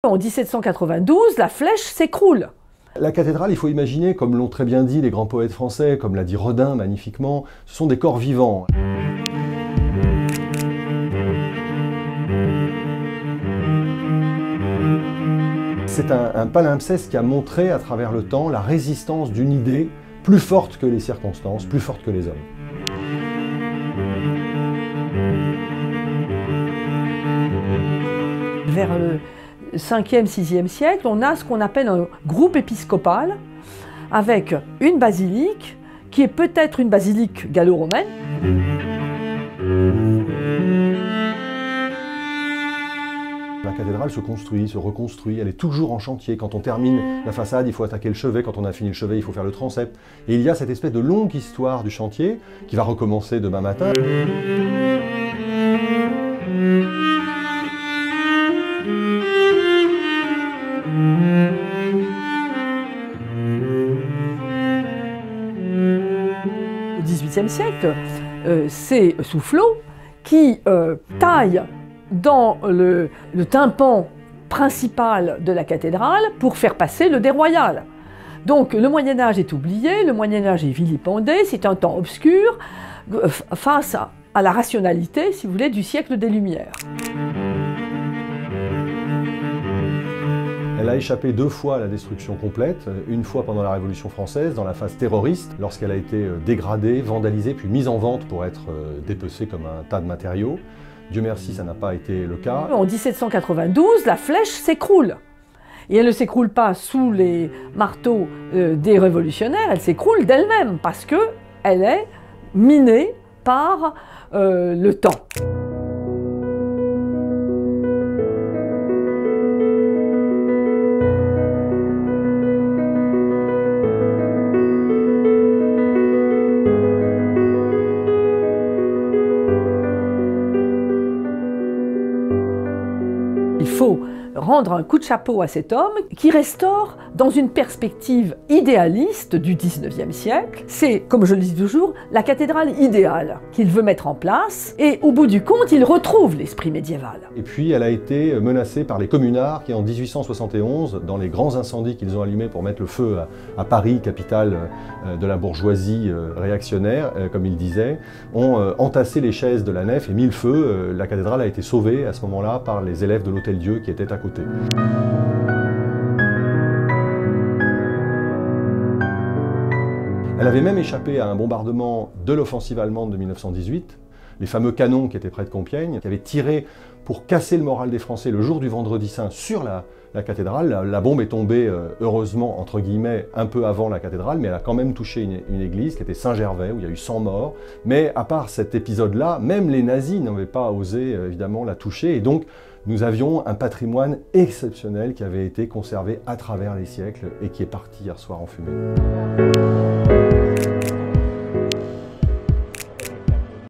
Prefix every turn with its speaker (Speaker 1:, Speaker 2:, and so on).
Speaker 1: En 1792, la flèche s'écroule.
Speaker 2: La cathédrale, il faut imaginer, comme l'ont très bien dit les grands poètes français, comme l'a dit Rodin magnifiquement, ce sont des corps vivants. C'est un palimpseste qui a montré à travers le temps la résistance d'une idée plus forte que les circonstances, plus forte que les hommes.
Speaker 1: Vers le 5e, 6e siècle, on a ce qu'on appelle un groupe épiscopal avec une basilique qui est peut-être une basilique gallo-romaine.
Speaker 2: La cathédrale se construit, se reconstruit, elle est toujours en chantier. Quand on termine la façade, il faut attaquer le chevet. Quand on a fini le chevet, il faut faire le transept. Et il y a cette espèce de longue histoire du chantier qui va recommencer demain matin.
Speaker 1: Au XVIIIe siècle, c'est Soufflot qui taille dans le tympan principal de la cathédrale pour faire passer le dé royal. Donc le Moyen-Âge est oublié, le Moyen-Âge est vilipendé, c'est un temps obscur face à la rationalité, si vous voulez, du siècle des Lumières.
Speaker 2: Elle a échappé 2 fois à la destruction complète, une fois pendant la Révolution française, dans la phase terroriste, lorsqu'elle a été dégradée, vandalisée, puis mise en vente pour être dépecée comme un tas de matériaux. Dieu merci, ça n'a pas été le cas.
Speaker 1: En 1792, la flèche s'écroule. Et elle ne s'écroule pas sous les marteaux des révolutionnaires, elle s'écroule d'elle-même, parce qu'elle est minée par le temps. Il faut rendre un coup de chapeau à cet homme qui restaure dans une perspective idéaliste du XIXe siècle. C'est, comme je le dis toujours, la cathédrale idéale qu'il veut mettre en place et au bout du compte, il retrouve l'esprit médiéval.
Speaker 2: Et puis elle a été menacée par les communards qui en 1871, dans les grands incendies qu'ils ont allumés pour mettre le feu à Paris, capitale de la bourgeoisie réactionnaire, comme ils disaient, ont entassé les chaises de la nef et mis le feu. La cathédrale a été sauvée à ce moment-là par les élèves de l'Hôtel-Dieu qui étaient à côté. Elle avait même échappé à un bombardement de l'offensive allemande de 1918, les fameux canons qui étaient près de Compiègne, qui avaient tiré pour casser le moral des Français le jour du Vendredi Saint sur la cathédrale. La bombe est tombée, heureusement, entre guillemets, un peu avant la cathédrale, mais elle a quand même touché une église qui était Saint-Gervais, où il y a eu 100 morts. Mais à part cet épisode-là, même les nazis n'avaient pas osé, évidemment, la toucher. Et donc, nous avions un patrimoine exceptionnel qui avait été conservé à travers les siècles et qui est parti hier soir en fumée.